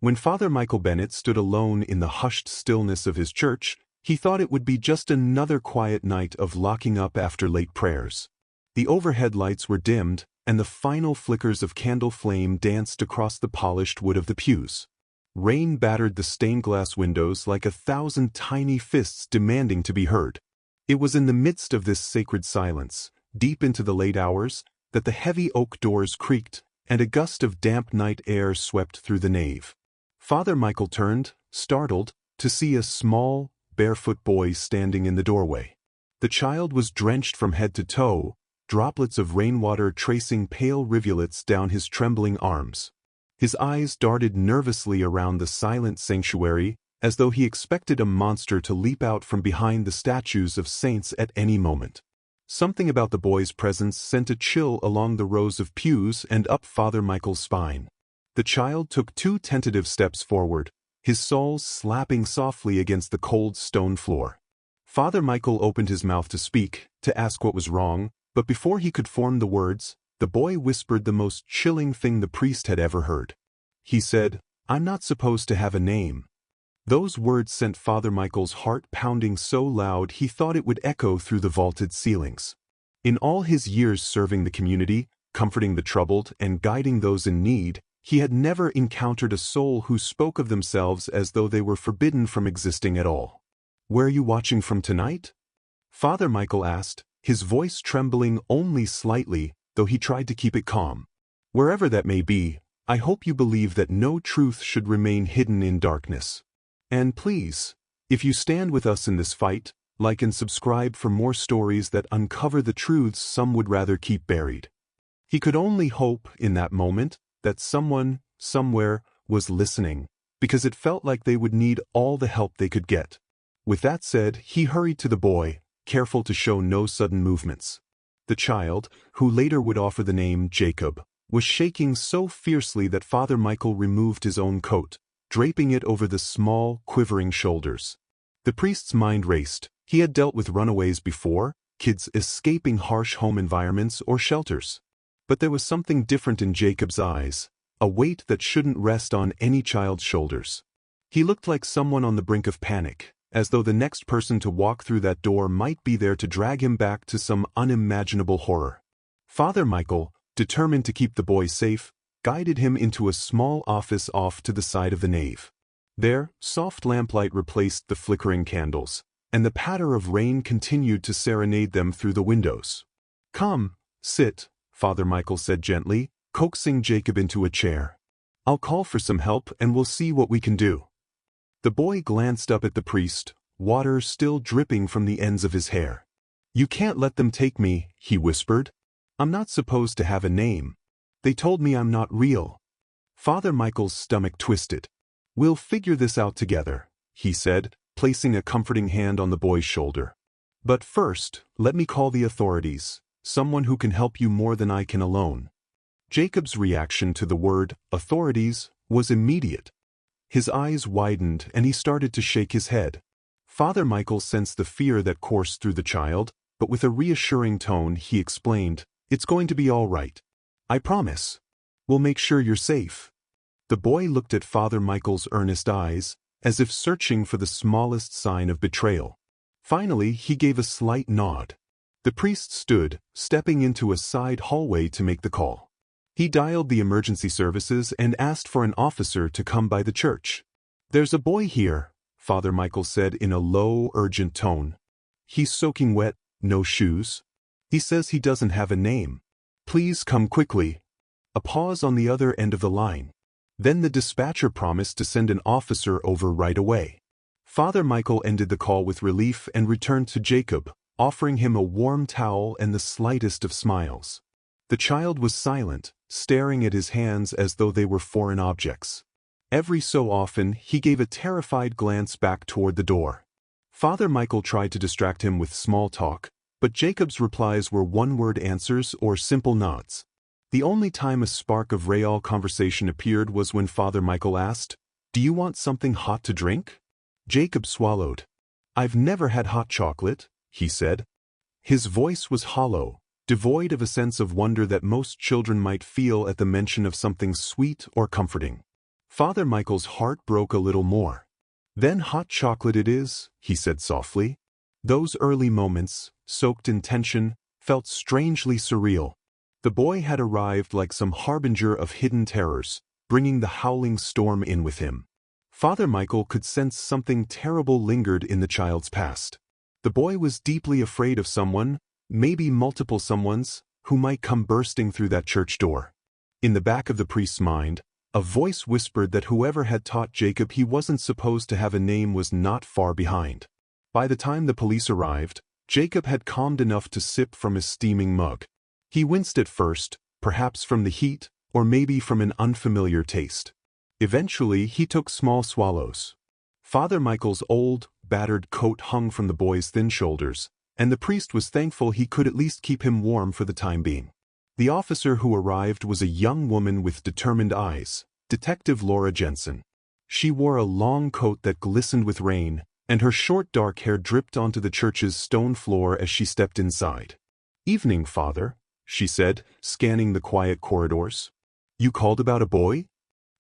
When Father Michael Bennett stood alone in the hushed stillness of his church, he thought it would be just another quiet night of locking up after late prayers. The overhead lights were dimmed, and the final flickers of candle flame danced across the polished wood of the pews. Rain battered the stained glass windows like 1,000 tiny fists demanding to be heard. It was in the midst of this sacred silence, deep into the late hours, that the heavy oak doors creaked, and a gust of damp night air swept through the nave. Father Michael turned, startled, to see a small, barefoot boy standing in the doorway. The child was drenched from head to toe, droplets of rainwater tracing pale rivulets down his trembling arms. His eyes darted nervously around the silent sanctuary, as though he expected a monster to leap out from behind the statues of saints at any moment. Something about the boy's presence sent a chill along the rows of pews and up Father Michael's spine. The child took 2 tentative steps forward, his soul slapping softly against the cold stone floor. Father Michael opened his mouth to speak, to ask what was wrong, but before he could form the words, the boy whispered the most chilling thing the priest had ever heard. He said, "I'm not supposed to have a name." Those words sent Father Michael's heart pounding so loud he thought it would echo through the vaulted ceilings. In all his years serving the community, comforting the troubled, and guiding those in need, he had never encountered a soul who spoke of themselves as though they were forbidden from existing at all. "Where are you watching from tonight?" Father Michael asked, his voice trembling only slightly, though he tried to keep it calm. "Wherever that may be, I hope you believe that no truth should remain hidden in darkness. And please, if you stand with us in this fight, like and subscribe for more stories that uncover the truths some would rather keep buried." He could only hope, in that moment, that someone, somewhere, was listening, because it felt like they would need all the help they could get. With that said, he hurried to the boy, careful to show no sudden movements. The child, who later would offer the name Jacob, was shaking so fiercely that Father Michael removed his own coat, draping it over the small, quivering shoulders. The priest's mind raced. He had dealt with runaways before, kids escaping harsh home environments or shelters. But there was something different in Jacob's eyes, a weight that shouldn't rest on any child's shoulders. He looked like someone on the brink of panic, as though the next person to walk through that door might be there to drag him back to some unimaginable horror. Father Michael, determined to keep the boy safe, guided him into a small office off to the side of the nave. There, soft lamplight replaced the flickering candles, and the patter of rain continued to serenade them through the windows. "Come, sit," Father Michael said gently, coaxing Jacob into a chair. "I'll call for some help and we'll see what we can do." The boy glanced up at the priest, water still dripping from the ends of his hair. "You can't let them take me," he whispered. "I'm not supposed to have a name. They told me I'm not real." Father Michael's stomach twisted. "We'll figure this out together," he said, placing a comforting hand on the boy's shoulder. "But first, let me call the authorities, someone who can help you more than I can alone." Jacob's reaction to the word, authorities, was immediate. His eyes widened and he started to shake his head. Father Michael sensed the fear that coursed through the child, but with a reassuring tone he explained, "It's going to be all right. I promise. We'll make sure you're safe." The boy looked at Father Michael's earnest eyes, as if searching for the smallest sign of betrayal. Finally, he gave a slight nod. The priest stood, stepping into a side hallway to make the call. He dialed the emergency services and asked for an officer to come by the church. "There's a boy here," Father Michael said in a low, urgent tone. "He's soaking wet, no shoes. He says he doesn't have a name. Please come quickly." A pause on the other end of the line. Then the dispatcher promised to send an officer over right away. Father Michael ended the call with relief and returned to Jacob, offering him a warm towel and the slightest of smiles. The child was silent, staring at his hands as though they were foreign objects. Every so often, he gave a terrified glance back toward the door. Father Michael tried to distract him with small talk, but Jacob's replies were one-word answers or simple nods. The only time a spark of real conversation appeared was when Father Michael asked, "Do you want something hot to drink?" Jacob swallowed. "I've never had hot chocolate," he said. His voice was hollow, devoid of a sense of wonder that most children might feel at the mention of something sweet or comforting. Father Michael's heart broke a little more. "Then hot chocolate it is," he said softly. Those early moments, soaked in tension, felt strangely surreal. The boy had arrived like some harbinger of hidden terrors, bringing the howling storm in with him. Father Michael could sense something terrible lingered in the child's past. The boy was deeply afraid of someone, maybe multiple someones, who might come bursting through that church door. In the back of the priest's mind, a voice whispered that whoever had taught Jacob he wasn't supposed to have a name was not far behind. By the time the police arrived, Jacob had calmed enough to sip from his steaming mug. He winced at first, perhaps from the heat, or maybe from an unfamiliar taste. Eventually, he took small swallows. Father Michael's old, battered coat hung from the boy's thin shoulders, and the priest was thankful he could at least keep him warm for the time being. The officer who arrived was a young woman with determined eyes, Detective Laura Jensen. She wore a long coat that glistened with rain, and her short dark hair dripped onto the church's stone floor as she stepped inside. "Evening, Father," she said, scanning the quiet corridors. "You called about a boy?"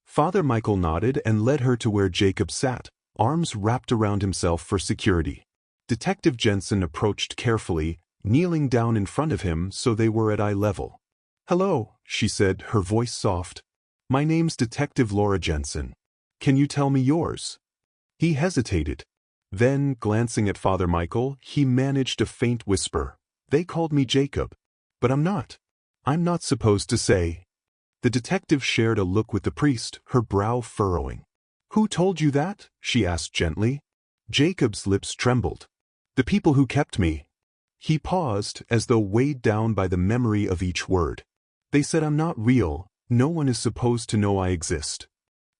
Father Michael nodded and led her to where Jacob sat, arms wrapped around himself for security. Detective Jensen approached carefully, kneeling down in front of him so they were at eye level. "Hello," she said, her voice soft. "My name's Detective Laura Jensen. Can you tell me yours?" He hesitated. Then, glancing at Father Michael, he managed a faint whisper. "They called me Jacob. But I'm not. I'm not supposed to say." The detective shared a look with the priest, her brow furrowing. "Who told you that?" she asked gently. Jacob's lips trembled. "The people who kept me." He paused, as though weighed down by the memory of each word. "They said I'm not real. No one is supposed to know I exist."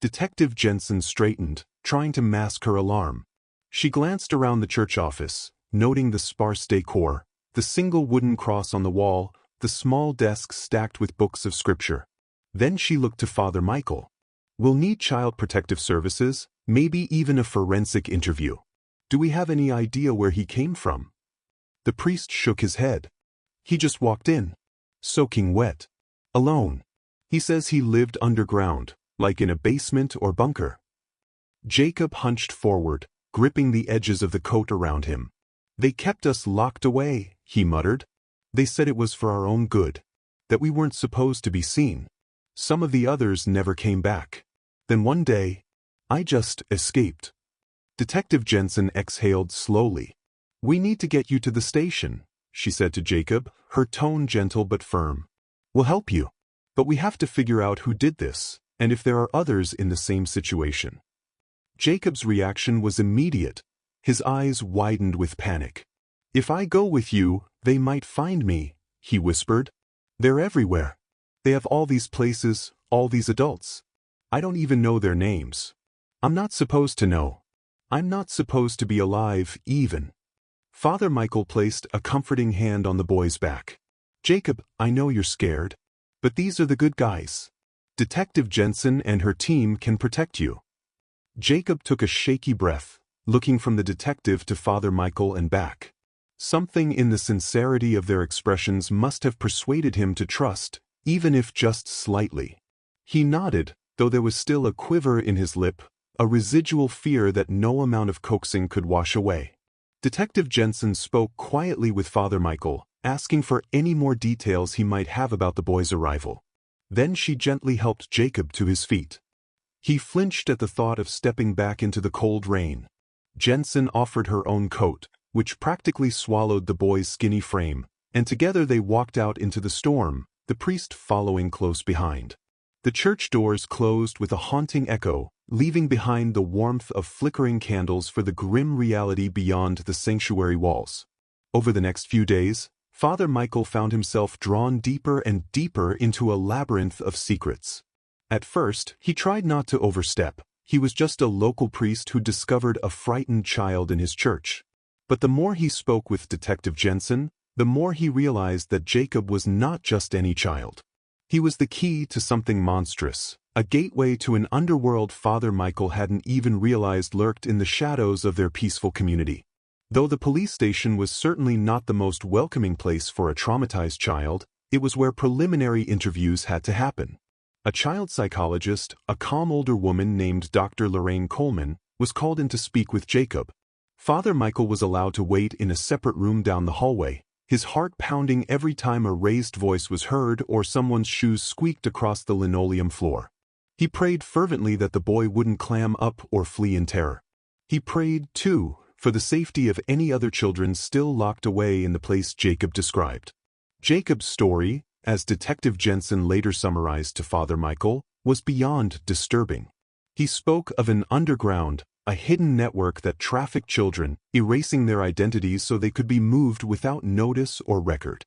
Detective Jensen straightened, trying to mask her alarm. She glanced around the church office, noting the sparse decor, the single wooden cross on the wall, the small desks stacked with books of scripture. Then she looked to Father Michael. "We'll need child protective services, maybe even a forensic interview. Do we have any idea where he came from?" The priest shook his head. "He just walked in. Soaking wet. Alone. He says he lived underground, like in a basement or bunker." Jacob hunched forward, gripping the edges of the coat around him. "They kept us locked away," he muttered. "They said it was for our own good, that we weren't supposed to be seen. Some of the others never came back. Then one day, I just escaped." Detective Jensen exhaled slowly. "We need to get you to the station," she said to Jacob, her tone gentle but firm. "We'll help you. But we have to figure out who did this, and if there are others in the same situation." Jacob's reaction was immediate. His eyes widened with panic. "If I go with you, they might find me," he whispered. "They're everywhere. They have all these places, all these adults. I don't even know their names. I'm not supposed to know. I'm not supposed to be alive, even." Father Michael placed a comforting hand on the boy's back. "Jacob, I know you're scared. But these are the good guys. Detective Jensen and her team can protect you." Jacob took a shaky breath, looking from the detective to Father Michael and back. Something in the sincerity of their expressions must have persuaded him to trust, even if just slightly. He nodded, though there was still a quiver in his lip, a residual fear that no amount of coaxing could wash away. Detective Jensen spoke quietly with Father Michael, asking for any more details he might have about the boy's arrival. Then she gently helped Jacob to his feet. He flinched at the thought of stepping back into the cold rain. Jensen offered her own coat, which practically swallowed the boy's skinny frame, and together they walked out into the storm, the priest following close behind. The church doors closed with a haunting echo, leaving behind the warmth of flickering candles for the grim reality beyond the sanctuary walls. Over the next few days, Father Michael found himself drawn deeper and deeper into a labyrinth of secrets. At first, he tried not to overstep. He was just a local priest who discovered a frightened child in his church. But the more he spoke with Detective Jensen, the more he realized that Jacob was not just any child. He was the key to something monstrous, a gateway to an underworld Father Michael hadn't even realized lurked in the shadows of their peaceful community. Though the police station was certainly not the most welcoming place for a traumatized child, it was where preliminary interviews had to happen. A child psychologist, a calm older woman named Dr. Lorraine Coleman, was called in to speak with Jacob. Father Michael was allowed to wait in a separate room down the hallway, his heart pounding every time a raised voice was heard or someone's shoes squeaked across the linoleum floor. He prayed fervently that the boy wouldn't clam up or flee in terror. He prayed, too, for the safety of any other children still locked away in the place Jacob described. Jacob's story, as Detective Jensen later summarized to Father Michael, was beyond disturbing. He spoke of an underground, a hidden network that trafficked children, erasing their identities so they could be moved without notice or record.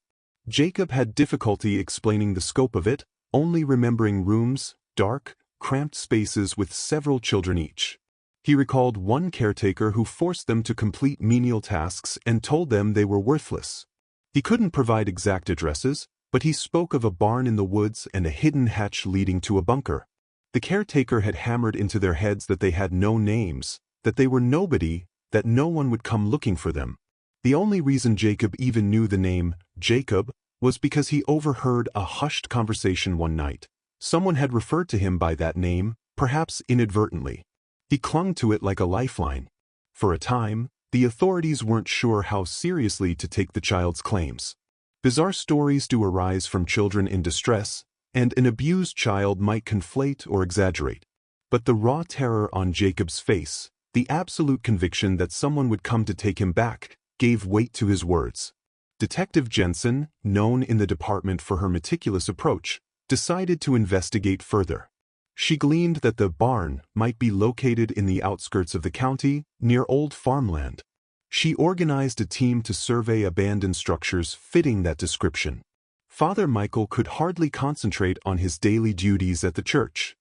Jacob had difficulty explaining the scope of it, only remembering rooms, dark, cramped spaces with several children each. He recalled one caretaker who forced them to complete menial tasks and told them they were worthless. He couldn't provide exact addresses, but he spoke of a barn in the woods and a hidden hatch leading to a bunker. The caretaker had hammered into their heads that they had no names, that they were nobody, that no one would come looking for them. The only reason Jacob even knew the name, Jacob, was because he overheard a hushed conversation one night. Someone had referred to him by that name, perhaps inadvertently. He clung to it like a lifeline. For a time, the authorities weren't sure how seriously to take the child's claims. Bizarre stories do arise from children in distress, and an abused child might conflate or exaggerate. But the raw terror on Jacob's face, the absolute conviction that someone would come to take him back, gave weight to his words. Detective Jensen, known in the department for her meticulous approach, decided to investigate further. She gleaned that the barn might be located in the outskirts of the county, near old farmland. She organized a team to survey abandoned structures fitting that description. Father Michael could hardly concentrate on his daily duties at the church.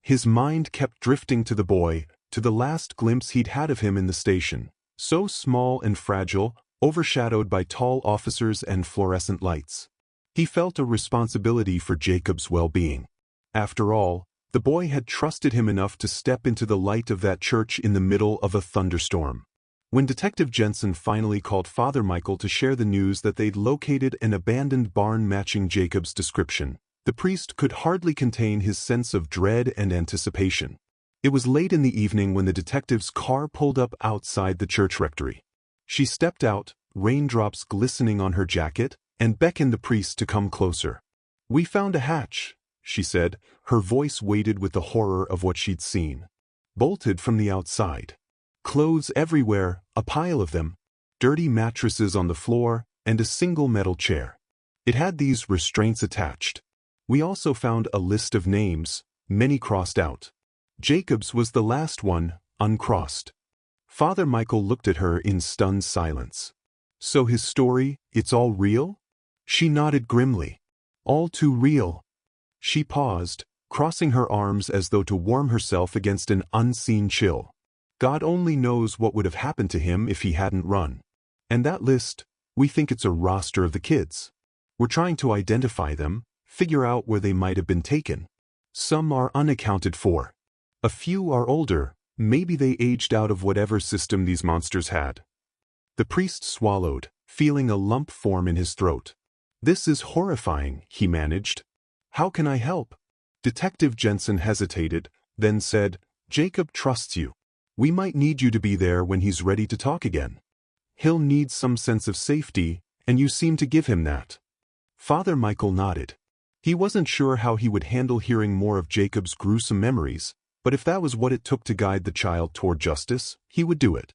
His mind kept drifting to the boy, to the last glimpse he'd had of him in the station, so small and fragile, overshadowed by tall officers and fluorescent lights. He felt a responsibility for Jacob's well-being. After all, the boy had trusted him enough to step into the light of that church in the middle of a thunderstorm. When Detective Jensen finally called Father Michael to share the news that they'd located an abandoned barn matching Jacob's description, the priest could hardly contain his sense of dread and anticipation. It was late in the evening when the detective's car pulled up outside the church rectory. She stepped out, raindrops glistening on her jacket, and beckoned the priest to come closer. "We found a hatch," she said, her voice weighted with the horror of what she'd seen. "Bolted from the outside. Clothes everywhere, a pile of them. Dirty mattresses on the floor, and a single metal chair. It had these restraints attached. We also found a list of names, many crossed out. Jacob's was the last one, uncrossed." Father Michael looked at her in stunned silence. "So his story, it's all real?" She nodded grimly. "All too real." She paused, crossing her arms as though to warm herself against an unseen chill. "God only knows what would have happened to him if he hadn't run. And that list, we think it's a roster of the kids. We're trying to identify them, figure out where they might have been taken. Some are unaccounted for. A few are older, maybe they aged out of whatever system these monsters had." The priest swallowed, feeling a lump form in his throat. "This is horrifying," he managed. "How can I help?" Detective Jensen hesitated, then said, "Jacob trusts you. We might need you to be there when he's ready to talk again. He'll need some sense of safety, and you seem to give him that." Father Michael nodded. He wasn't sure how he would handle hearing more of Jacob's gruesome memories, but if that was what it took to guide the child toward justice, he would do it.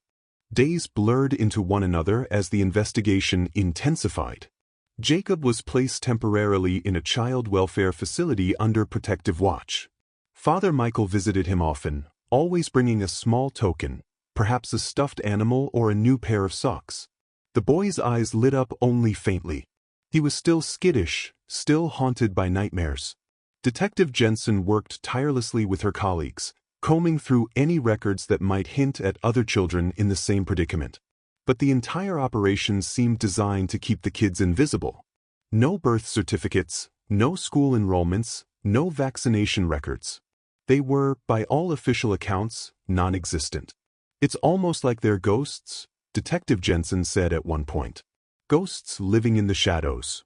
Days blurred into one another as the investigation intensified. Jacob was placed temporarily in a child welfare facility under protective watch. Father Michael visited him often, always bringing a small token, perhaps a stuffed animal or a new pair of socks. The boy's eyes lit up only faintly. He was still skittish, still haunted by nightmares. Detective Jensen worked tirelessly with her colleagues, combing through any records that might hint at other children in the same predicament. But the entire operation seemed designed to keep the kids invisible. No birth certificates, no school enrollments, no vaccination records. They were, by all official accounts, non-existent. "It's almost like they're ghosts," Detective Jensen said at one point. "Ghosts living in the shadows."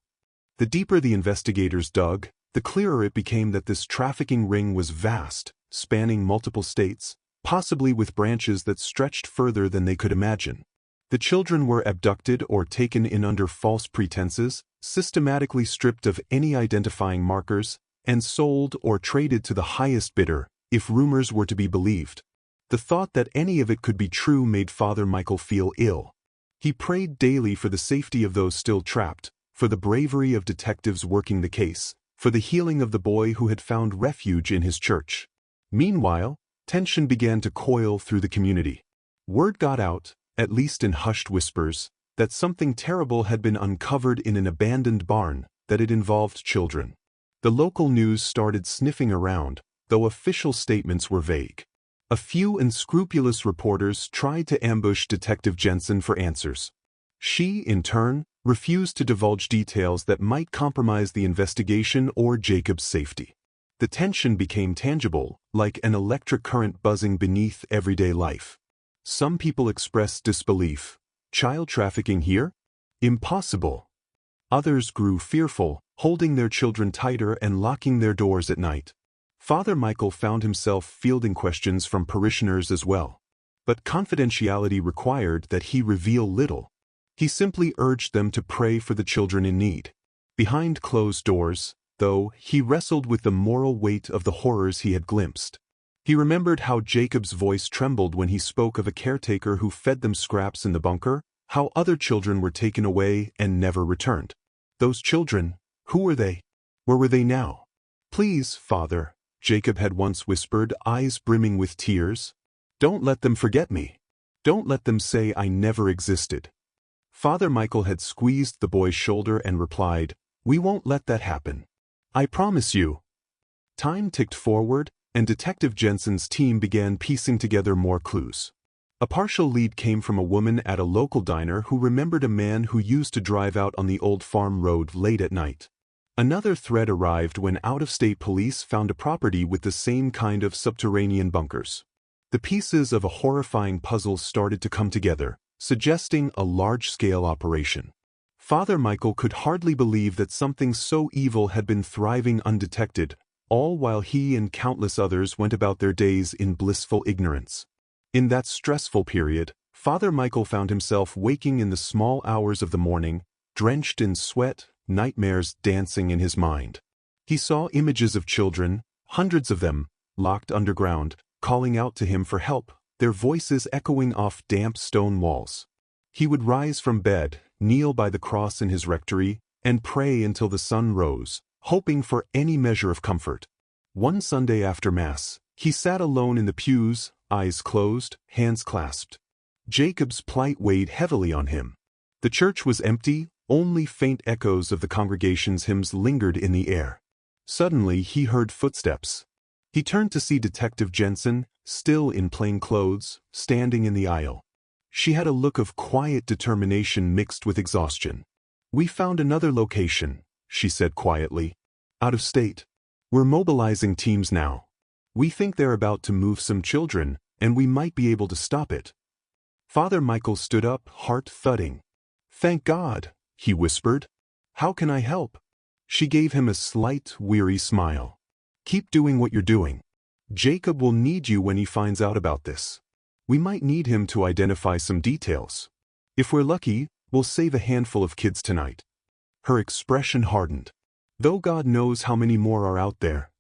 The deeper the investigators dug, the clearer it became that this trafficking ring was vast, spanning multiple states, possibly with branches that stretched further than they could imagine. The children were abducted or taken in under false pretenses, systematically stripped of any identifying markers, and sold or traded to the highest bidder, if rumors were to be believed. The thought that any of it could be true made Father Michael feel ill. He prayed daily for the safety of those still trapped, for the bravery of detectives working the case, for the healing of the boy who had found refuge in his church. Meanwhile, tension began to coil through the community. Word got out, at least in hushed whispers, that something terrible had been uncovered in an abandoned barn, that it involved children. The local news started sniffing around, though official statements were vague. A few unscrupulous reporters tried to ambush Detective Jensen for answers. She, in turn, refused to divulge details that might compromise the investigation or Jacob's safety. The tension became tangible, like an electric current buzzing beneath everyday life. Some people expressed disbelief. Child trafficking here? Impossible. Others grew fearful, holding their children tighter and locking their doors at night. Father Michael found himself fielding questions from parishioners as well. But confidentiality required that he reveal little. He simply urged them to pray for the children in need. Behind closed doors, though, he wrestled with the moral weight of the horrors he had glimpsed. He remembered how Jacob's voice trembled when he spoke of a caretaker who fed them scraps in the bunker, how other children were taken away and never returned. Those children, who were they? Where were they now? Please, Father, Jacob had once whispered, eyes brimming with tears. Don't let them forget me. Don't let them say I never existed. Father Michael had squeezed the boy's shoulder and replied, "We won't let that happen. I promise you." Time ticked forward, and Detective Jensen's team began piecing together more clues. A partial lead came from a woman at a local diner who remembered a man who used to drive out on the old farm road late at night. Another thread arrived when out-of-state police found a property with the same kind of subterranean bunkers. The pieces of a horrifying puzzle started to come together, suggesting a large-scale operation. Father Michael could hardly believe that something so evil had been thriving undetected, all while he and countless others went about their days in blissful ignorance. In that stressful period, Father Michael found himself waking in the small hours of the morning, drenched in sweat, nightmares dancing in his mind. He saw images of children, hundreds of them, locked underground, calling out to him for help, their voices echoing off damp stone walls. He would rise from bed, kneel by the cross in his rectory, and pray until the sun rose, hoping for any measure of comfort. One Sunday after Mass, he sat alone in the pews, eyes closed, hands clasped. Jacob's plight weighed heavily on him. The church was empty, only faint echoes of the congregation's hymns lingered in the air. Suddenly he heard footsteps. He turned to see Detective Jensen, still in plain clothes, standing in the aisle. She had a look of quiet determination mixed with exhaustion. "We found another location," she said quietly. "Out of state. We're mobilizing teams now. We think they're about to move some children, and we might be able to stop it." Father Michael stood up, heart thudding. "Thank God," he whispered. "How can I help?" She gave him a slight, weary smile. "Keep doing what you're doing. Jacob will need you when he finds out about this. We might need him to identify some details. If we're lucky, we'll save a handful of kids tonight." Her expression hardened. "Though God knows how many more are out there."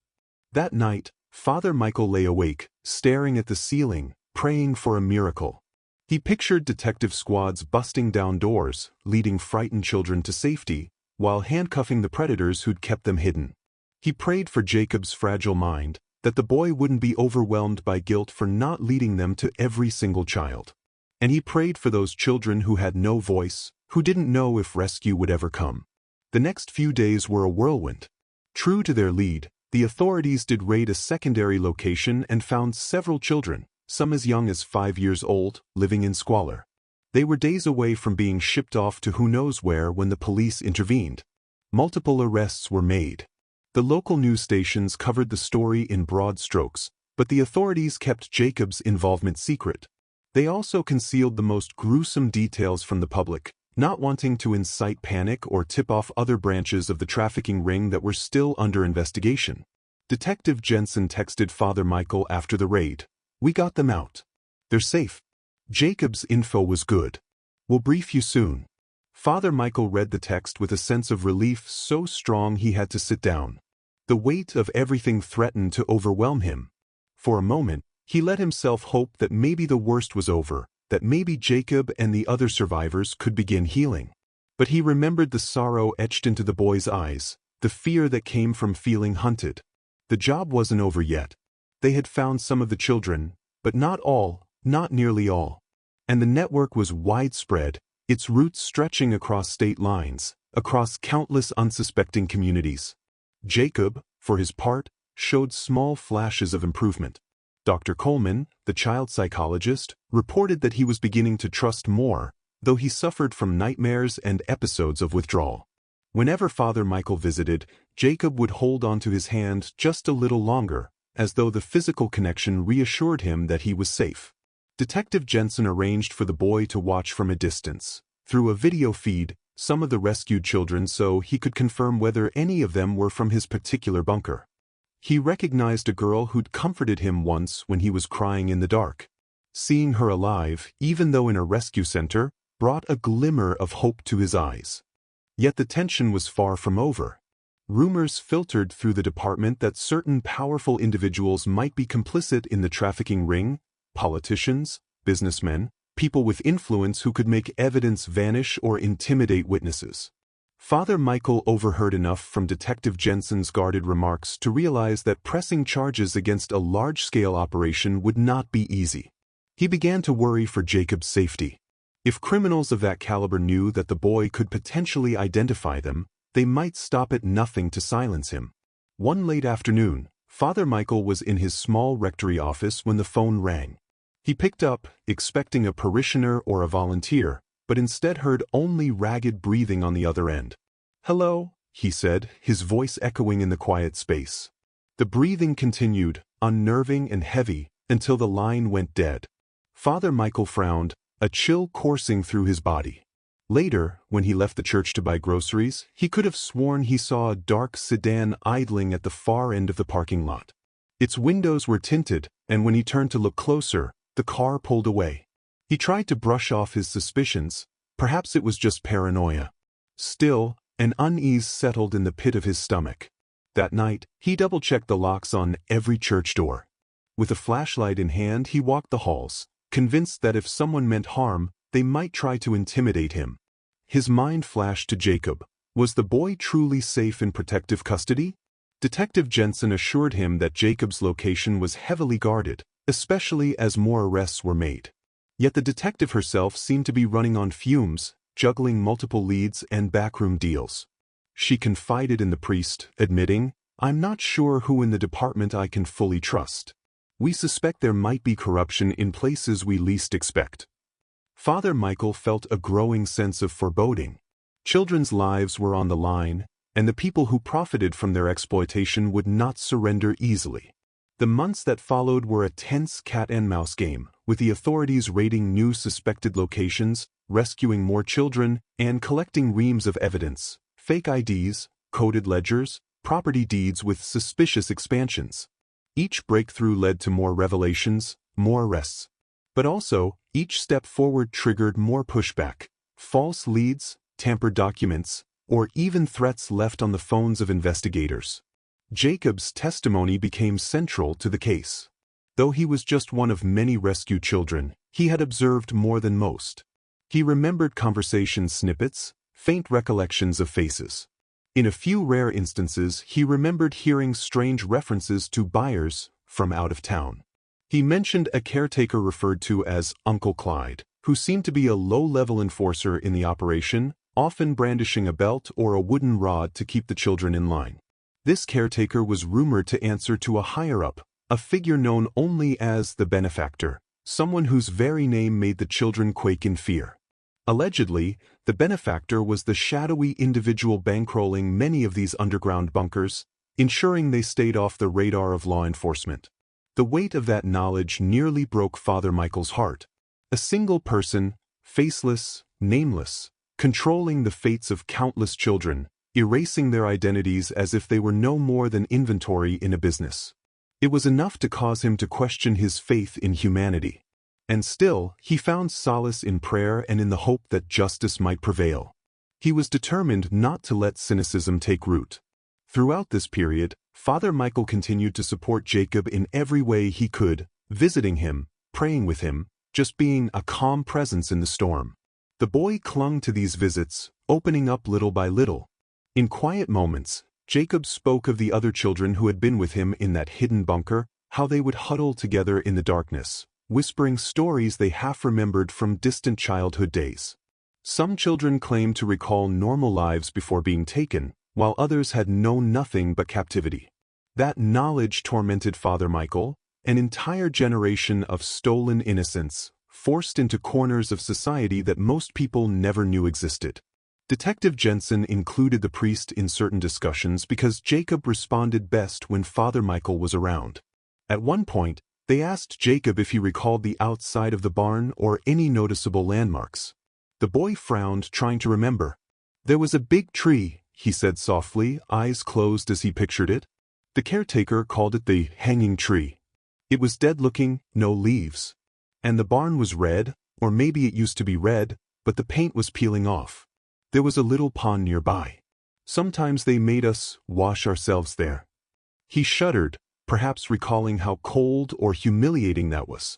That night, Father Michael lay awake, staring at the ceiling, praying for a miracle. He pictured detective squads busting down doors, leading frightened children to safety, while handcuffing the predators who'd kept them hidden. He prayed for Jacob's fragile mind, that the boy wouldn't be overwhelmed by guilt for not leading them to every single child. And he prayed for those children who had no voice, who didn't know if rescue would ever come. The next few days were a whirlwind. True to their lead, the authorities did raid a secondary location and found several children, some as young as 5 years old, living in squalor. They were days away from being shipped off to who knows where when the police intervened. Multiple arrests were made. The local news stations covered the story in broad strokes, but the authorities kept Jacob's involvement secret. They also concealed the most gruesome details from the public, Not wanting to incite panic or tip off other branches of the trafficking ring that were still under investigation, Detective Jensen texted Father Michael after the raid. "We got them out. They're safe. Jacob's info was good. We'll brief you soon." Father Michael read the text with a sense of relief so strong he had to sit down. The weight of everything threatened to overwhelm him. For a moment, he let himself hope that maybe the worst was over, that maybe Jacob and the other survivors could begin healing. But he remembered the sorrow etched into the boy's eyes, the fear that came from feeling hunted. The job wasn't over yet. They had found some of the children, but not all, not nearly all. And the network was widespread, its roots stretching across state lines, across countless unsuspecting communities. Jacob, for his part, showed small flashes of improvement. Dr. Coleman, the child psychologist, reported that he was beginning to trust more, though he suffered from nightmares and episodes of withdrawal. Whenever Father Michael visited, Jacob would hold onto his hand just a little longer, as though the physical connection reassured him that he was safe. Detective Jensen arranged for the boy to watch from a distance, through a video feed, some of the rescued children so he could confirm whether any of them were from his particular bunker. He recognized a girl who'd comforted him once when he was crying in the dark. Seeing her alive, even though in a rescue center, brought a glimmer of hope to his eyes. Yet the tension was far from over. Rumors filtered through the department that certain powerful individuals might be complicit in the trafficking ring: politicians, businessmen, people with influence who could make evidence vanish or intimidate witnesses. Father Michael overheard enough from Detective Jensen's guarded remarks to realize that pressing charges against a large-scale operation would not be easy. He began to worry for Jacob's safety. If criminals of that caliber knew that the boy could potentially identify them, they might stop at nothing to silence him. One late afternoon, Father Michael was in his small rectory office when the phone rang. He picked up, expecting a parishioner or a volunteer, but instead heard only ragged breathing on the other end. "Hello," he said, his voice echoing in the quiet space. The breathing continued, unnerving and heavy, until the line went dead. Father Michael frowned, a chill coursing through his body. Later, when he left the church to buy groceries, he could have sworn he saw a dark sedan idling at the far end of the parking lot. Its windows were tinted, and when he turned to look closer, the car pulled away. He tried to brush off his suspicions. Perhaps it was just paranoia. Still, an unease settled in the pit of his stomach. That night, he double-checked the locks on every church door. With a flashlight in hand, he walked the halls, convinced that if someone meant harm, they might try to intimidate him. His mind flashed to Jacob. Was the boy truly safe in protective custody? Detective Jensen assured him that Jacob's location was heavily guarded, especially as more arrests were made. Yet the detective herself seemed to be running on fumes, juggling multiple leads and backroom deals. She confided in the priest, admitting, "I'm not sure who in the department I can fully trust. We suspect there might be corruption in places we least expect." Father Michael felt a growing sense of foreboding. Children's lives were on the line, and the people who profited from their exploitation would not surrender easily. The months that followed were a tense cat-and-mouse game, with the authorities raiding new suspected locations, rescuing more children, and collecting reams of evidence: fake IDs, coded ledgers, property deeds with suspicious expansions. Each breakthrough led to more revelations, more arrests. But also, each step forward triggered more pushback: false leads, tampered documents, or even threats left on the phones of investigators. Jacob's testimony became central to the case. Though he was just one of many rescued children, he had observed more than most. He remembered conversation snippets, faint recollections of faces. In a few rare instances, he remembered hearing strange references to buyers from out of town. He mentioned a caretaker referred to as Uncle Clyde, who seemed to be a low-level enforcer in the operation, often brandishing a belt or a wooden rod to keep the children in line. This caretaker was rumored to answer to a higher-up, a figure known only as the benefactor, someone whose very name made the children quake in fear. Allegedly, the benefactor was the shadowy individual bankrolling many of these underground bunkers, ensuring they stayed off the radar of law enforcement. The weight of that knowledge nearly broke Father Michael's heart. A single person, faceless, nameless, controlling the fates of countless children, erasing their identities as if they were no more than inventory in a business. It was enough to cause him to question his faith in humanity. And still, he found solace in prayer and in the hope that justice might prevail. He was determined not to let cynicism take root. Throughout this period, Father Michael continued to support Jacob in every way he could, visiting him, praying with him, just being a calm presence in the storm. The boy clung to these visits, opening up little by little. In quiet moments, Jacob spoke of the other children who had been with him in that hidden bunker, how they would huddle together in the darkness, whispering stories they half remembered from distant childhood days. Some children claimed to recall normal lives before being taken, while others had known nothing but captivity. That knowledge tormented Father Michael, an entire generation of stolen innocence, forced into corners of society that most people never knew existed. Detective Jensen included the priest in certain discussions because Jacob responded best when Father Michael was around. At one point, they asked Jacob if he recalled the outside of the barn or any noticeable landmarks. The boy frowned, trying to remember. "There was a big tree," he said softly, eyes closed as he pictured it. The caretaker called it the hanging tree. It was dead-looking, no leaves. And the barn was red, or maybe it used to be red, but the paint was peeling off. There was a little pond nearby. Sometimes they made us wash ourselves there. He shuddered, perhaps recalling how cold or humiliating that was.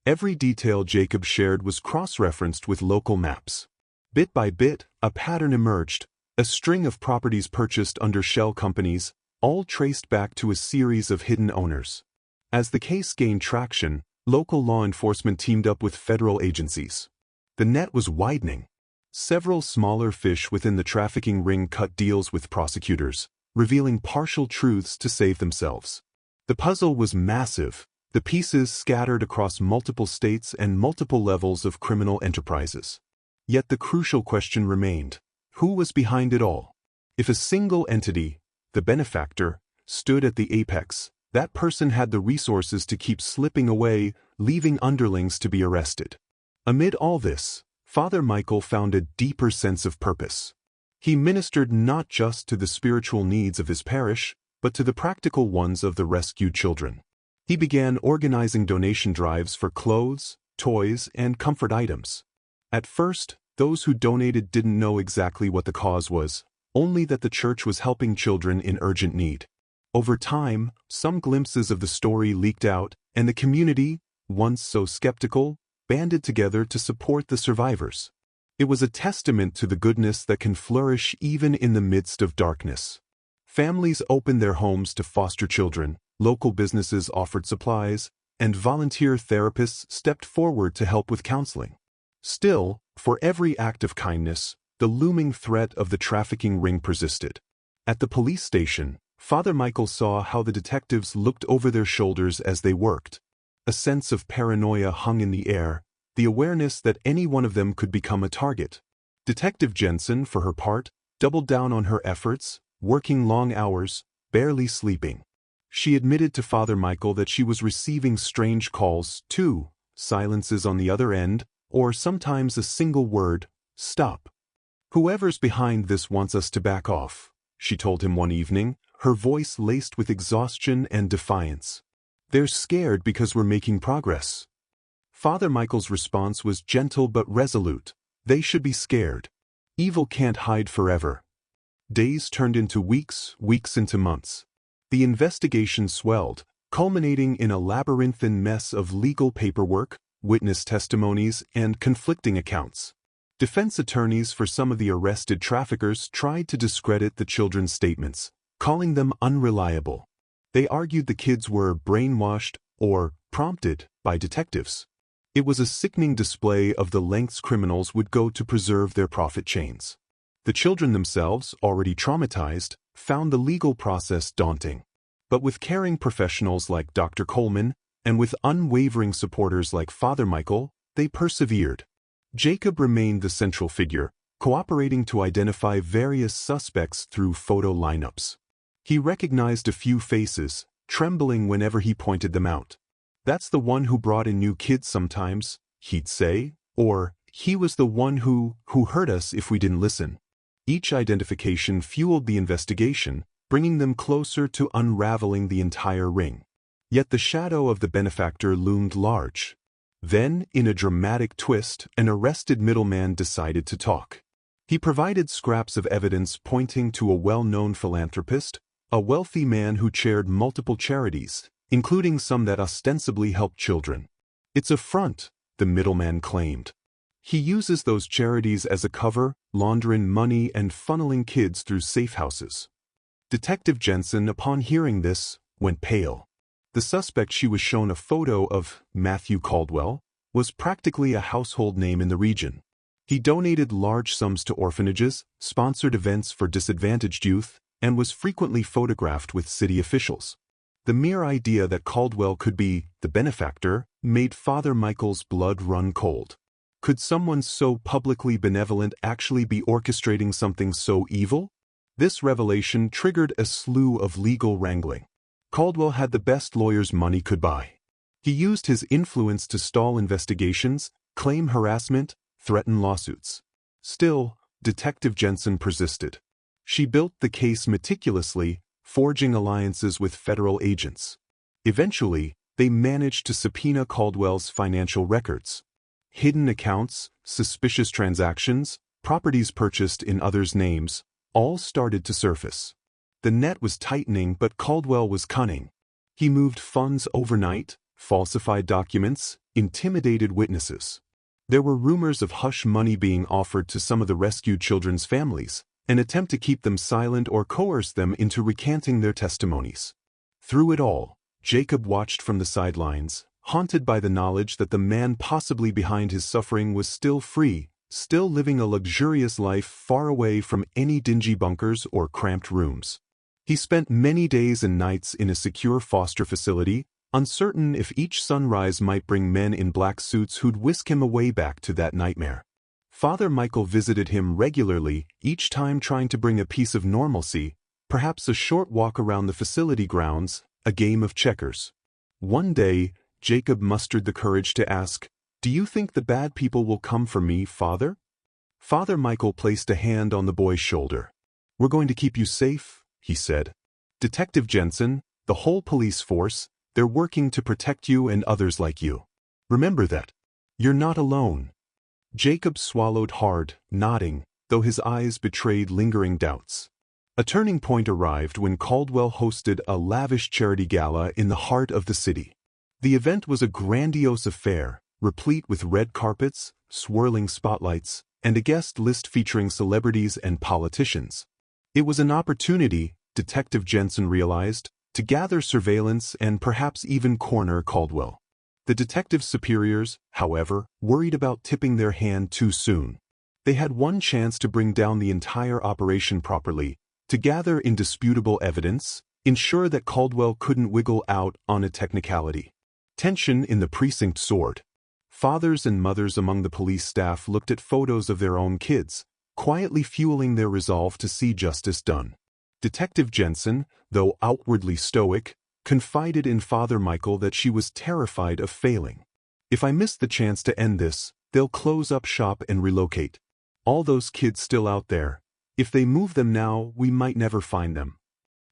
Every detail Jacob shared was cross-referenced with local maps. Bit by bit, a pattern emerged, a string of properties purchased under shell companies, all traced back to a series of hidden owners. As the case gained traction, local law enforcement teamed up with federal agencies. The net was widening. Several smaller fish within the trafficking ring cut deals with prosecutors, revealing partial truths to save themselves. The puzzle was massive, the pieces scattered across multiple states and multiple levels of criminal enterprises. Yet the crucial question remained: who was behind it all? If a single entity, the benefactor, stood at the apex, that person had the resources to keep slipping away, leaving underlings to be arrested. Amid all this, Father Michael found a deeper sense of purpose. He ministered not just to the spiritual needs of his parish, but to the practical ones of the rescued children. He began organizing donation drives for clothes, toys, and comfort items. At first, those who donated didn't know exactly what the cause was, only that the church was helping children in urgent need. Over time, some glimpses of the story leaked out, and the community, once so skeptical, banded together to support the survivors. It was a testament to the goodness that can flourish even in the midst of darkness. Families opened their homes to foster children, local businesses offered supplies, and volunteer therapists stepped forward to help with counseling. Still, for every act of kindness, the looming threat of the trafficking ring persisted. At the police station, Father Michael saw how the detectives looked over their shoulders as they worked. A sense of paranoia hung in the air, the awareness that any one of them could become a target. Detective Jensen, for her part, doubled down on her efforts, working long hours, barely sleeping. She admitted to Father Michael that she was receiving strange calls, too, silences on the other end, or sometimes a single word: "Stop. Whoever's behind this wants us to back off," she told him one evening, her voice laced with exhaustion and defiance. "They're scared because we're making progress." Father Michael's response was gentle but resolute. They should be scared. Evil can't hide forever. Days turned into weeks, weeks into months. The investigation swelled, culminating in a labyrinthine mess of legal paperwork, witness testimonies, and conflicting accounts. Defense attorneys for some of the arrested traffickers tried to discredit the children's statements, calling them unreliable. They argued the kids were brainwashed or prompted by detectives. It was a sickening display of the lengths criminals would go to preserve their profit chains. The children themselves, already traumatized, found the legal process daunting. But with caring professionals like Dr. Coleman, and with unwavering supporters like Father Michael, they persevered. Jacob remained the central figure, cooperating to identify various suspects through photo lineups. He recognized a few faces, trembling whenever he pointed them out. "That's the one who brought in new kids sometimes," he'd say, or He was the one who hurt us if we didn't listen. Each identification fueled the investigation, bringing them closer to unraveling the entire ring. Yet the shadow of the benefactor loomed large. Then, in a dramatic twist, an arrested middleman decided to talk. He provided scraps of evidence pointing to a well-known philanthropist, a wealthy man who chaired multiple charities, including some that ostensibly helped children. "It's a front," the middleman claimed. "He uses those charities as a cover, laundering money and funneling kids through safe houses." Detective Jensen, upon hearing this, went pale. The suspect she was shown a photo of, Matthew Caldwell, was practically a household name in the region. He donated large sums to orphanages, sponsored events for disadvantaged youth, and was frequently photographed with city officials. The mere idea that Caldwell could be the benefactor made Father Michael's blood run cold. Could someone so publicly benevolent actually be orchestrating something so evil? This revelation triggered a slew of legal wrangling. Caldwell had the best lawyers money could buy. He used his influence to stall investigations, claim harassment, threaten lawsuits. Still, Detective Jensen persisted. She built the case meticulously, forging alliances with federal agents. Eventually, they managed to subpoena Caldwell's financial records. Hidden accounts, suspicious transactions, properties purchased in others' names, all started to surface. The net was tightening, but Caldwell was cunning. He moved funds overnight, falsified documents, intimidated witnesses. There were rumors of hush money being offered to some of the rescued children's families, an attempt to keep them silent or coerce them into recanting their testimonies. Through it all, Jacob watched from the sidelines, haunted by the knowledge that the man possibly behind his suffering was still free, still living a luxurious life far away from any dingy bunkers or cramped rooms. He spent many days and nights in a secure foster facility, uncertain if each sunrise might bring men in black suits who'd whisk him away back to that nightmare. Father Michael visited him regularly, each time trying to bring a piece of normalcy, perhaps a short walk around the facility grounds, a game of checkers. One day, Jacob mustered the courage to ask, "Do you think the bad people will come for me, Father?" Father Michael placed a hand on the boy's shoulder. "We're going to keep you safe," he said. "Detective Jensen, the whole police force, they're working to protect you and others like you. Remember that. You're not alone." Jacob swallowed hard, nodding, though his eyes betrayed lingering doubts. A turning point arrived when Caldwell hosted a lavish charity gala in the heart of the city. The event was a grandiose affair, replete with red carpets, swirling spotlights, and a guest list featuring celebrities and politicians. It was an opportunity, Detective Jensen realized, to gather surveillance and perhaps even corner Caldwell. The detective's superiors, however, worried about tipping their hand too soon. They had one chance to bring down the entire operation properly, to gather indisputable evidence, ensure that Caldwell couldn't wiggle out on a technicality. Tension in the precinct soared. Fathers and mothers among the police staff looked at photos of their own kids, quietly fueling their resolve to see justice done. Detective Jensen, though outwardly stoic, confided in Father Michael that she was terrified of failing. "If I miss the chance to end this, they'll close up shop and relocate. All those kids still out there. If they move them now, we might never find them."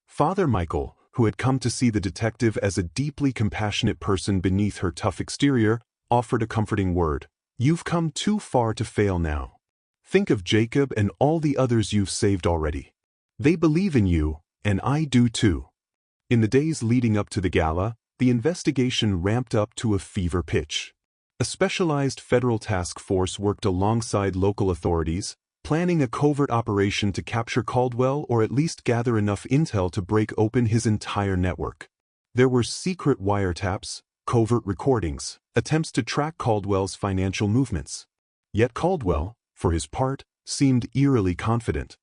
Father Michael, who had come to see the detective as a deeply compassionate person beneath her tough exterior, offered a comforting word. "You've come too far to fail now. Think of Jacob and all the others you've saved already. They believe in you, and I do too." In the days leading up to the gala, the investigation ramped up to a fever pitch. A specialized federal task force worked alongside local authorities, planning a covert operation to capture Caldwell or at least gather enough intel to break open his entire network. There were secret wiretaps, covert recordings, attempts to track Caldwell's financial movements. Yet Caldwell, for his part, seemed eerily confident.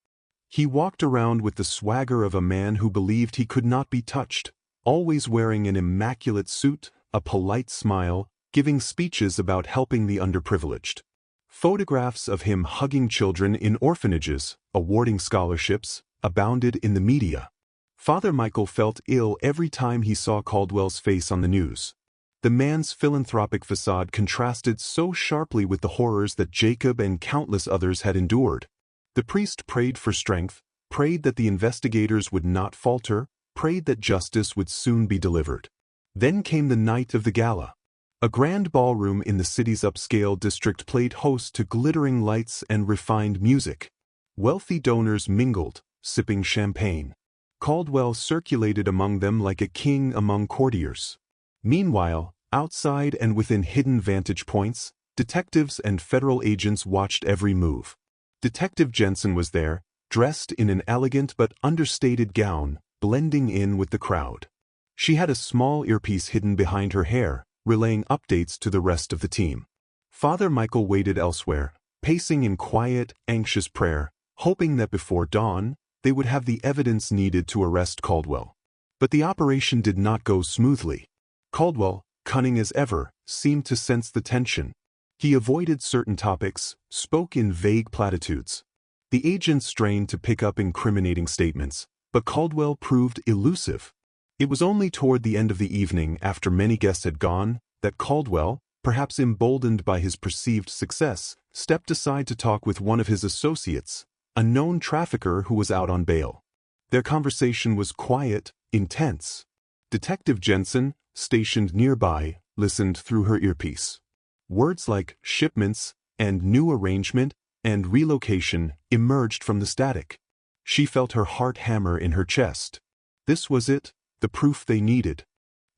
He walked around with the swagger of a man who believed he could not be touched, always wearing an immaculate suit, a polite smile, giving speeches about helping the underprivileged. Photographs of him hugging children in orphanages, awarding scholarships, abounded in the media. Father Michael felt ill every time he saw Caldwell's face on the news. The man's philanthropic facade contrasted so sharply with the horrors that Jacob and countless others had endured. The priest prayed for strength, prayed that the investigators would not falter, prayed that justice would soon be delivered. Then came the night of the gala. A grand ballroom in the city's upscale district played host to glittering lights and refined music. Wealthy donors mingled, sipping champagne. Caldwell circulated among them like a king among courtiers. Meanwhile, outside and within hidden vantage points, detectives and federal agents watched every move. Detective Jensen was there, dressed in an elegant but understated gown, blending in with the crowd. She had a small earpiece hidden behind her hair, relaying updates to the rest of the team. Father Michael waited elsewhere, pacing in quiet, anxious prayer, hoping that before dawn, they would have the evidence needed to arrest Caldwell. But the operation did not go smoothly. Caldwell, cunning as ever, seemed to sense the tension. He avoided certain topics, spoke in vague platitudes. The agents strained to pick up incriminating statements, but Caldwell proved elusive. It was only toward the end of the evening, after many guests had gone, that Caldwell, perhaps emboldened by his perceived success, stepped aside to talk with one of his associates, a known trafficker who was out on bail. Their conversation was quiet, intense. Detective Jensen, stationed nearby, listened through her earpiece. Words like shipments and new arrangement and relocation emerged from the static. She felt her heart hammer in her chest. This was it, the proof they needed.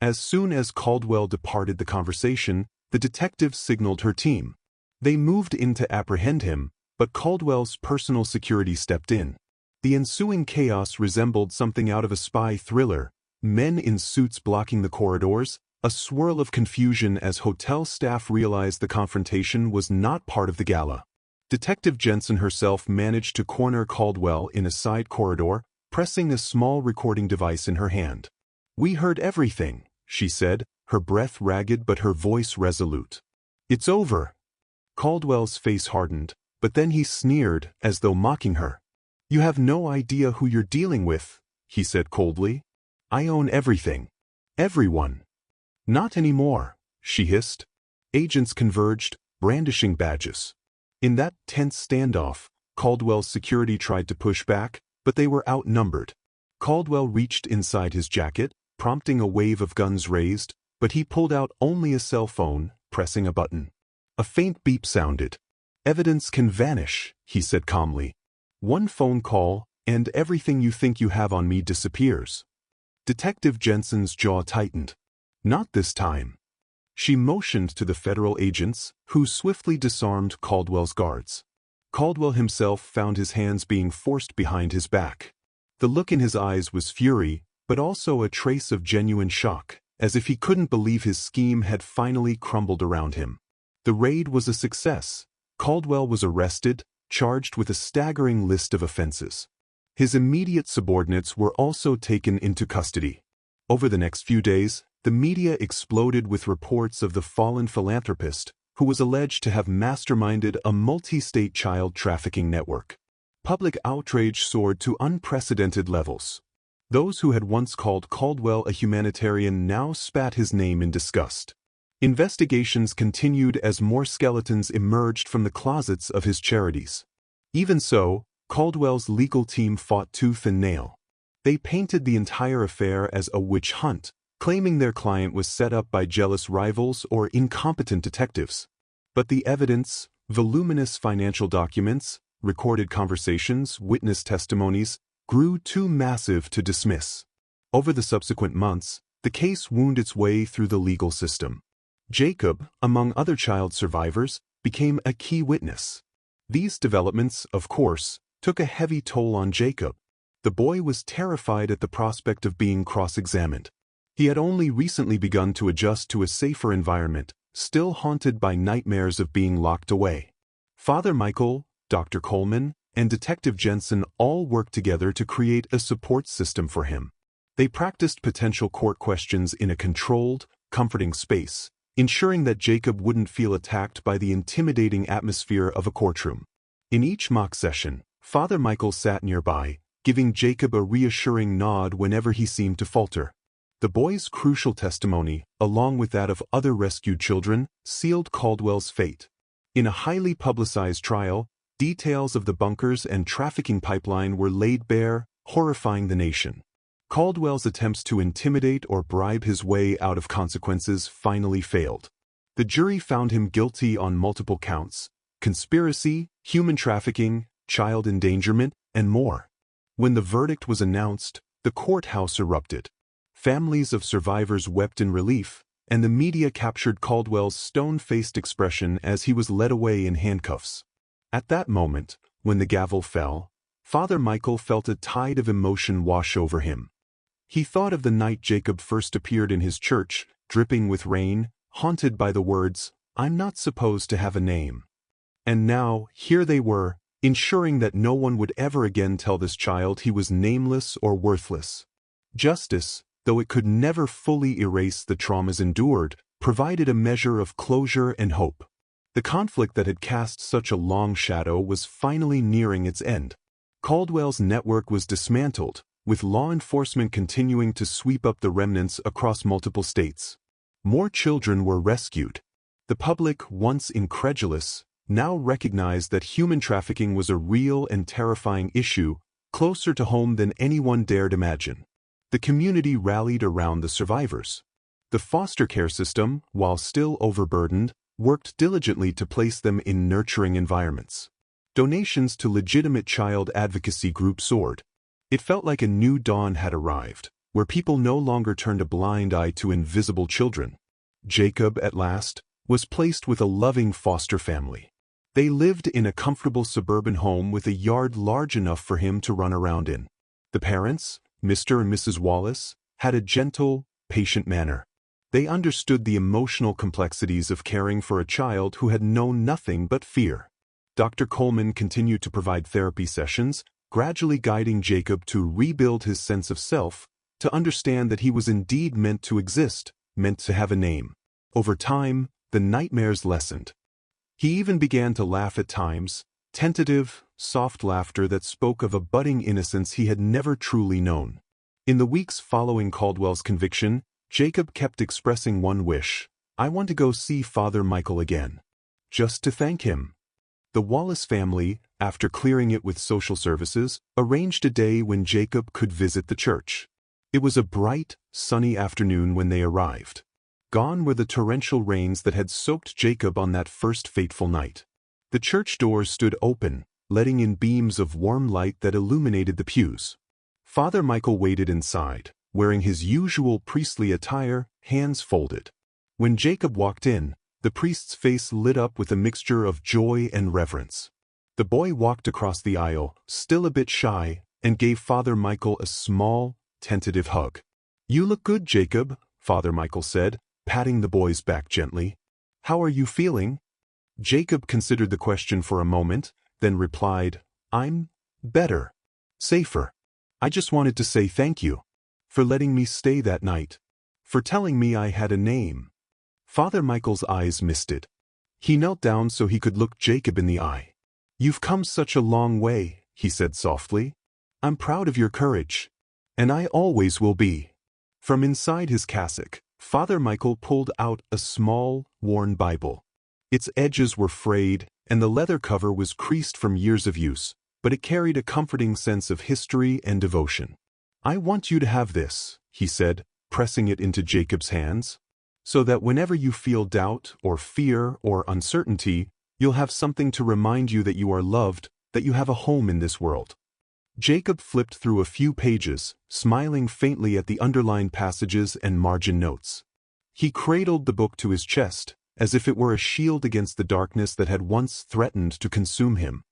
As soon as Caldwell departed the conversation, the detectives signaled her team. They moved in to apprehend him, but Caldwell's personal security stepped in. The ensuing chaos resembled something out of a spy thriller, men in suits blocking the corridors, a swirl of confusion as hotel staff realized the confrontation was not part of the gala. Detective Jensen herself managed to corner Caldwell in a side corridor, pressing a small recording device in her hand. "We heard everything," she said, her breath ragged but her voice resolute. "It's over." Caldwell's face hardened, but then he sneered, as though mocking her. "You have no idea who you're dealing with," he said coldly. "I own everything. Everyone." "Not anymore," she hissed. Agents converged, brandishing badges. In that tense standoff, Caldwell's security tried to push back, but they were outnumbered. Caldwell reached inside his jacket, prompting a wave of guns raised, but he pulled out only a cell phone, pressing a button. A faint beep sounded. "Evidence can vanish," he said calmly. "One phone call, and everything you think you have on me disappears." Detective Jensen's jaw tightened. "Not this time." She motioned to the federal agents, who swiftly disarmed Caldwell's guards. Caldwell himself found his hands being forced behind his back. The look in his eyes was fury, but also a trace of genuine shock, as if he couldn't believe his scheme had finally crumbled around him. The raid was a success. Caldwell was arrested, charged with a staggering list of offenses. His immediate subordinates were also taken into custody. Over the next few days, the media exploded with reports of the fallen philanthropist, who was alleged to have masterminded a multi-state child trafficking network. Public outrage soared to unprecedented levels. Those who had once called Caldwell a humanitarian now spat his name in disgust. Investigations continued as more skeletons emerged from the closets of his charities. Even so, Caldwell's legal team fought tooth and nail. They painted the entire affair as a witch hunt, claiming their client was set up by jealous rivals or incompetent detectives. But the evidence, voluminous financial documents, recorded conversations, witness testimonies, grew too massive to dismiss. Over the subsequent months, the case wound its way through the legal system. Jacob, among other child survivors, became a key witness. These developments, of course, took a heavy toll on Jacob. The boy was terrified at the prospect of being cross-examined. He had only recently begun to adjust to a safer environment, still haunted by nightmares of being locked away. Father Michael, Dr. Coleman, and Detective Jensen all worked together to create a support system for him. They practiced potential court questions in a controlled, comforting space, ensuring that Jacob wouldn't feel attacked by the intimidating atmosphere of a courtroom. In each mock session, Father Michael sat nearby, giving Jacob a reassuring nod whenever he seemed to falter. The boy's crucial testimony, along with that of other rescued children, sealed Caldwell's fate. In a highly publicized trial, details of the bunkers and trafficking pipeline were laid bare, horrifying the nation. Caldwell's attempts to intimidate or bribe his way out of consequences finally failed. The jury found him guilty on multiple counts: conspiracy, human trafficking, child endangerment, and more. When the verdict was announced, the courthouse erupted. Families of survivors wept in relief, and the media captured Caldwell's stone-faced expression as he was led away in handcuffs. At that moment, when the gavel fell, Father Michael felt a tide of emotion wash over him. He thought of the night Jacob first appeared in his church, dripping with rain, haunted by the words, "I'm not supposed to have a name." And now, here they were, ensuring that no one would ever again tell this child he was nameless or worthless. Justice, though it could never fully erase the traumas endured, provided a measure of closure and hope. The conflict that had cast such a long shadow was finally nearing its end. Caldwell's network was dismantled, with law enforcement continuing to sweep up the remnants across multiple states. More children were rescued. The public, once incredulous, now recognized that human trafficking was a real and terrifying issue, closer to home than anyone dared imagine. The community rallied around the survivors. The foster care system, while still overburdened, worked diligently to place them in nurturing environments. Donations to legitimate child advocacy groups soared. It felt like a new dawn had arrived, where people no longer turned a blind eye to invisible children. Jacob, at last, was placed with a loving foster family. They lived in a comfortable suburban home with a yard large enough for him to run around in. The parents, Mr. and Mrs. Wallace, had a gentle, patient manner. They understood the emotional complexities of caring for a child who had known nothing but fear. Dr. Coleman continued to provide therapy sessions, gradually guiding Jacob to rebuild his sense of self, to understand that he was indeed meant to exist, meant to have a name. Over time, the nightmares lessened. He even began to laugh at times, tentative, soft laughter that spoke of a budding innocence he had never truly known. In the weeks following Caldwell's conviction, Jacob kept expressing one wish: "I want to go see Father Michael again. Just to thank him." The Wallace family, after clearing it with social services, arranged a day when Jacob could visit the church. It was a bright, sunny afternoon when they arrived. Gone were the torrential rains that had soaked Jacob on that first fateful night. The church doors stood open, letting in beams of warm light that illuminated the pews. Father Michael waited inside, wearing his usual priestly attire, hands folded. When Jacob walked in, the priest's face lit up with a mixture of joy and reverence. The boy walked across the aisle, still a bit shy, and gave Father Michael a small, tentative hug. "You look good, Jacob," Father Michael said, patting the boy's back gently. "How are you feeling?" Jacob considered the question for a moment, then replied, "I'm better. Safer. I just wanted to say thank you for letting me stay that night, for telling me I had a name." Father Michael's eyes misted. He knelt down so he could look Jacob in the eye. "You've come such a long way," he said softly. "I'm proud of your courage. And I always will be." From inside his cassock, Father Michael pulled out a small, worn Bible. Its edges were frayed, and the leather cover was creased from years of use, but it carried a comforting sense of history and devotion. "I want you to have this," he said, pressing it into Jacob's hands, "so that whenever you feel doubt or fear or uncertainty, you'll have something to remind you that you are loved, that you have a home in this world." Jacob flipped through a few pages, smiling faintly at the underlined passages and margin notes. He cradled the book to his chest, as if it were a shield against the darkness that had once threatened to consume him.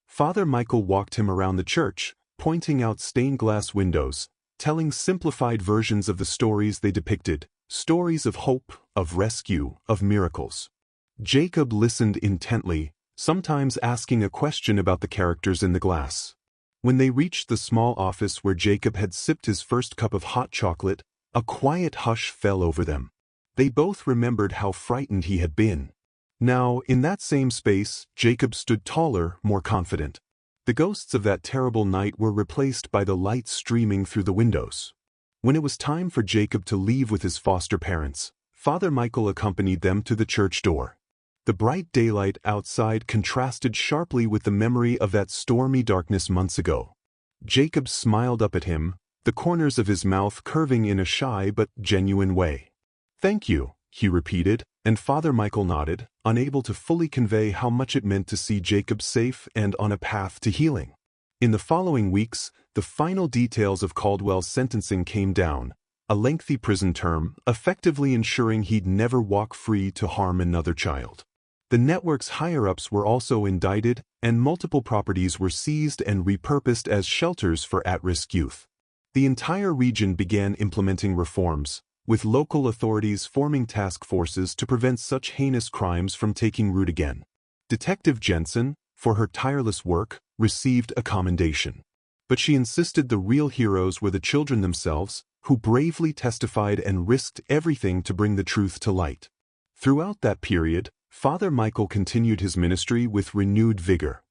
Father Michael walked him around the church, pointing out stained glass windows, telling simplified versions of the stories they depicted, stories of hope, of rescue, of miracles. Jacob listened intently, sometimes asking a question about the characters in the glass. When they reached the small office where Jacob had sipped his first cup of hot chocolate, a quiet hush fell over them. They both remembered how frightened he had been. Now, in that same space, Jacob stood taller, more confident. The ghosts of that terrible night were replaced by the light streaming through the windows. When it was time for Jacob to leave with his foster parents, Father Michael accompanied them to the church door. The bright daylight outside contrasted sharply with the memory of that stormy darkness months ago. Jacob smiled up at him, the corners of his mouth curving in a shy but genuine way. "Thank you," he repeated, and Father Michael nodded, unable to fully convey how much it meant to see Jacob safe and on a path to healing. In the following weeks, the final details of Caldwell's sentencing came down, a lengthy prison term, effectively ensuring he'd never walk free to harm another child. The network's higher-ups were also indicted, and multiple properties were seized and repurposed as shelters for at-risk youth. The entire region began implementing reforms, with local authorities forming task forces to prevent such heinous crimes from taking root again. Detective Jensen, for her tireless work, received a commendation. But she insisted the real heroes were the children themselves, who bravely testified and risked everything to bring the truth to light. Throughout that period, Father Michael continued his ministry with renewed vigor.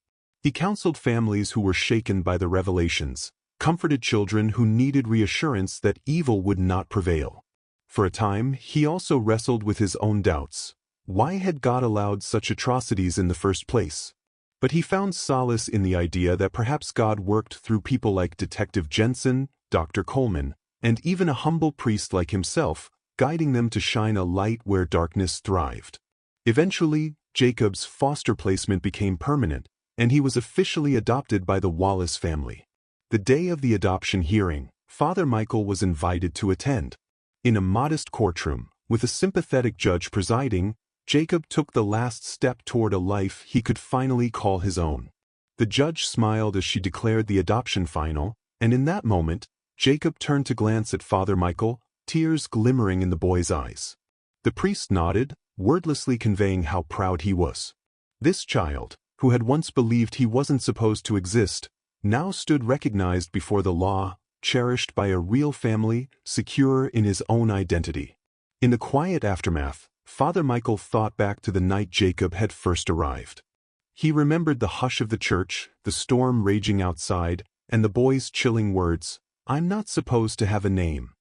He counseled families who were shaken by the revelations, comforted children who needed reassurance that evil would not prevail. For a time, he also wrestled with his own doubts. Why had God allowed such atrocities in the first place? But he found solace in the idea that perhaps God worked through people like Detective Jensen, Dr. Coleman, and even a humble priest like himself, guiding them to shine a light where darkness thrived. Eventually, Jacob's foster placement became permanent, and he was officially adopted by the Wallace family. The day of the adoption hearing, Father Michael was invited to attend. In a modest courtroom, with a sympathetic judge presiding, Jacob took the last step toward a life he could finally call his own. The judge smiled as she declared the adoption final, and in that moment, Jacob turned to glance at Father Michael, tears glimmering in the boy's eyes. The priest nodded, wordlessly conveying how proud he was. This child, who had once believed he wasn't supposed to exist, now stood recognized before the law, cherished by a real family, secure in his own identity. In the quiet aftermath, Father Michael thought back to the night Jacob had first arrived. He remembered the hush of the church, the storm raging outside, and the boy's chilling words, "I'm not supposed to have a name."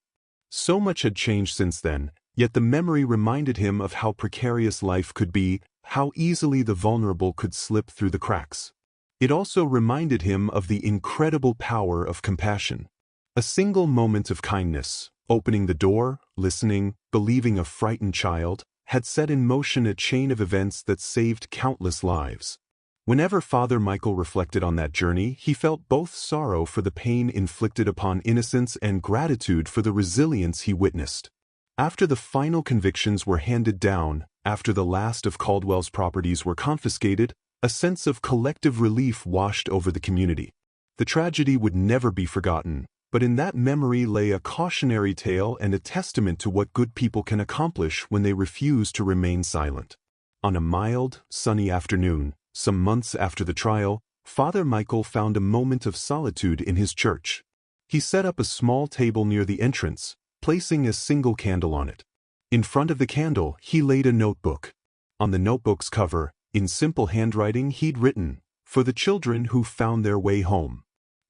So much had changed since then, yet the memory reminded him of how precarious life could be, how easily the vulnerable could slip through the cracks. It also reminded him of the incredible power of compassion. A single moment of kindness, opening the door, listening, believing a frightened child, had set in motion a chain of events that saved countless lives. Whenever Father Michael reflected on that journey, he felt both sorrow for the pain inflicted upon innocents and gratitude for the resilience he witnessed. After the final convictions were handed down, after the last of Caldwell's properties were confiscated, a sense of collective relief washed over the community. The tragedy would never be forgotten, but in that memory lay a cautionary tale and a testament to what good people can accomplish when they refuse to remain silent. On a mild, sunny afternoon, some months after the trial, Father Michael found a moment of solitude in his church. He set up a small table near the entrance, placing a single candle on it. In front of the candle, he laid a notebook. On the notebook's cover, in simple handwriting, he'd written, "For the children who found their way home."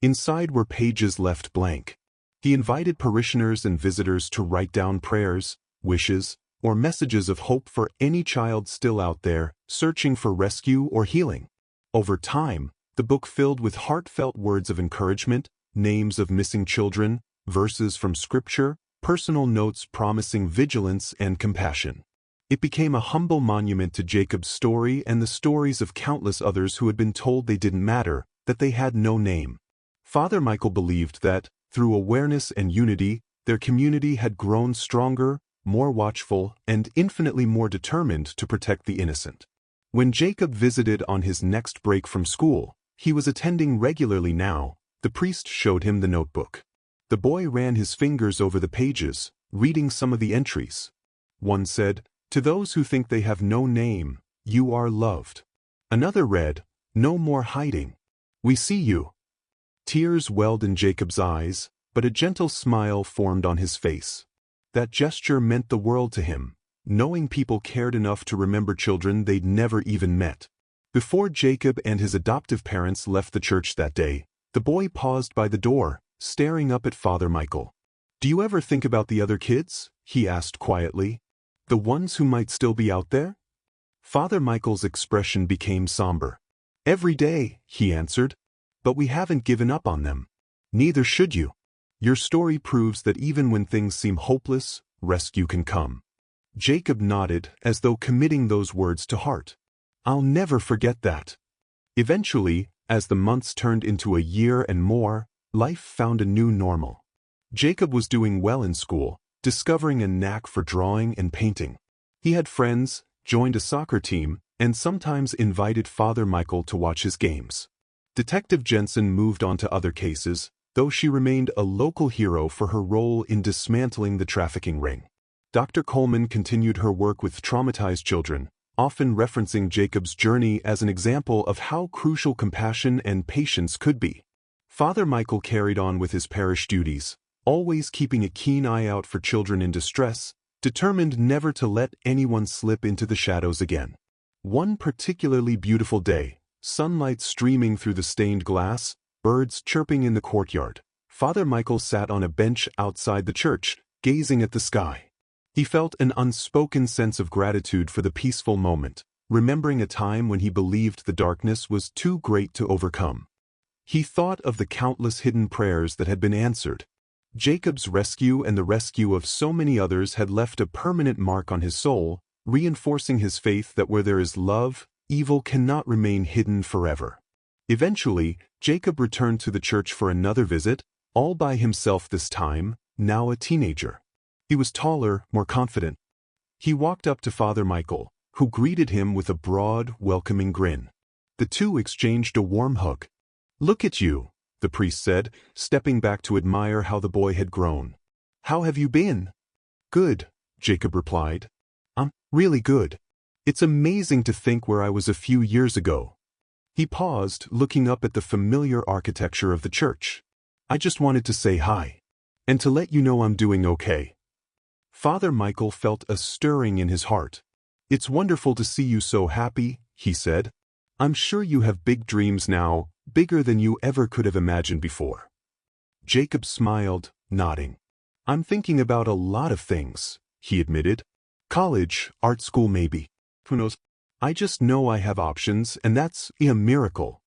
Inside were pages left blank. He invited parishioners and visitors to write down prayers, wishes, or messages of hope for any child still out there, searching for rescue or healing. Over time, the book filled with heartfelt words of encouragement, names of missing children, verses from Scripture, personal notes promising vigilance and compassion. It became a humble monument to Jacob's story and the stories of countless others who had been told they didn't matter, that they had no name. Father Michael believed that, through awareness and unity, their community had grown stronger, more watchful, and infinitely more determined to protect the innocent. When Jacob visited on his next break from school, he was attending regularly now, the priest showed him the notebook. The boy ran his fingers over the pages, reading some of the entries. One said, "To those who think they have no name, you are loved." Another read, "No more hiding. We see you." Tears welled in Jacob's eyes, but a gentle smile formed on his face. That gesture meant the world to him, knowing people cared enough to remember children they'd never even met. Before Jacob and his adoptive parents left the church that day, the boy paused by the door, staring up at Father Michael. "Do you ever think about the other kids?" he asked quietly. "The ones who might still be out there?" Father Michael's expression became somber. "Every day," he answered. "But we haven't given up on them. Neither should you. Your story proves that even when things seem hopeless, rescue can come." Jacob nodded as though committing those words to heart. "I'll never forget that." Eventually, as the months turned into a year and more, life found a new normal. Jacob was doing well in school, discovering a knack for drawing and painting. He had friends, joined a soccer team, and sometimes invited Father Michael to watch his games. Detective Jensen moved on to other cases, though she remained a local hero for her role in dismantling the trafficking ring. Dr. Coleman continued her work with traumatized children, often referencing Jacob's journey as an example of how crucial compassion and patience could be. Father Michael carried on with his parish duties, always keeping a keen eye out for children in distress, determined never to let anyone slip into the shadows again. One particularly beautiful day, sunlight streaming through the stained glass, birds chirping in the courtyard, Father Michael sat on a bench outside the church, gazing at the sky. He felt an unspoken sense of gratitude for the peaceful moment, remembering a time when he believed the darkness was too great to overcome. He thought of the countless hidden prayers that had been answered. Jacob's rescue and the rescue of so many others had left a permanent mark on his soul, reinforcing his faith that where there is love, evil cannot remain hidden forever. Eventually, Jacob returned to the church for another visit, all by himself this time, now a teenager. He was taller, more confident. He walked up to Father Michael, who greeted him with a broad, welcoming grin. The two exchanged a warm hug. "Look at you," the priest said, stepping back to admire how the boy had grown. "How have you been?" "Good," Jacob replied. "I'm really good. It's amazing to think where I was a few years ago." He paused, looking up at the familiar architecture of the church. "I just wanted to say hi. And to let you know I'm doing okay." Father Michael felt a stirring in his heart. "It's wonderful to see you so happy," he said. "I'm sure you have big dreams now, bigger than you ever could have imagined before." Jacob smiled, nodding. "I'm thinking about a lot of things," he admitted. "College, art school maybe. Who knows? I just know I have options, and that's a miracle."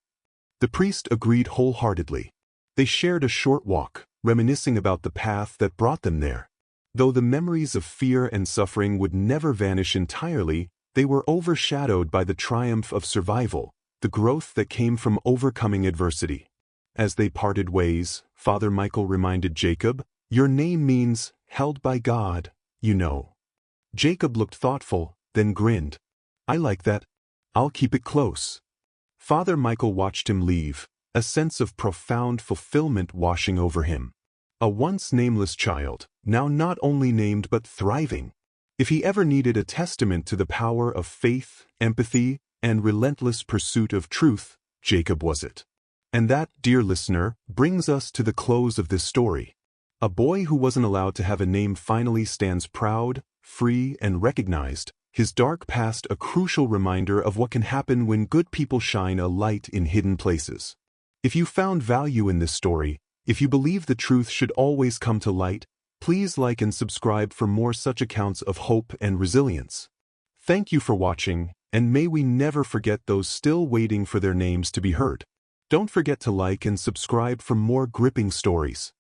The priest agreed wholeheartedly. They shared a short walk, reminiscing about the path that brought them there. Though the memories of fear and suffering would never vanish entirely, they were overshadowed by the triumph of survival, the growth that came from overcoming adversity. As they parted ways, Father Michael reminded Jacob, "Your name means, held by God, you know." Jacob looked thoughtful, then grinned. "I like that. I'll keep it close." Father Michael watched him leave, a sense of profound fulfillment washing over him. A once nameless child, now not only named but thriving. If he ever needed a testament to the power of faith, empathy, and relentless pursuit of truth, Jacob was it. And that, dear listener, brings us to the close of this story. A boy who wasn't allowed to have a name finally stands proud, free, and recognized, his dark past a crucial reminder of what can happen when good people shine a light in hidden places. If you found value in this story, if you believe the truth should always come to light, please like and subscribe for more such accounts of hope and resilience. Thank you for watching, and may we never forget those still waiting for their names to be heard. Don't forget to like and subscribe for more gripping stories.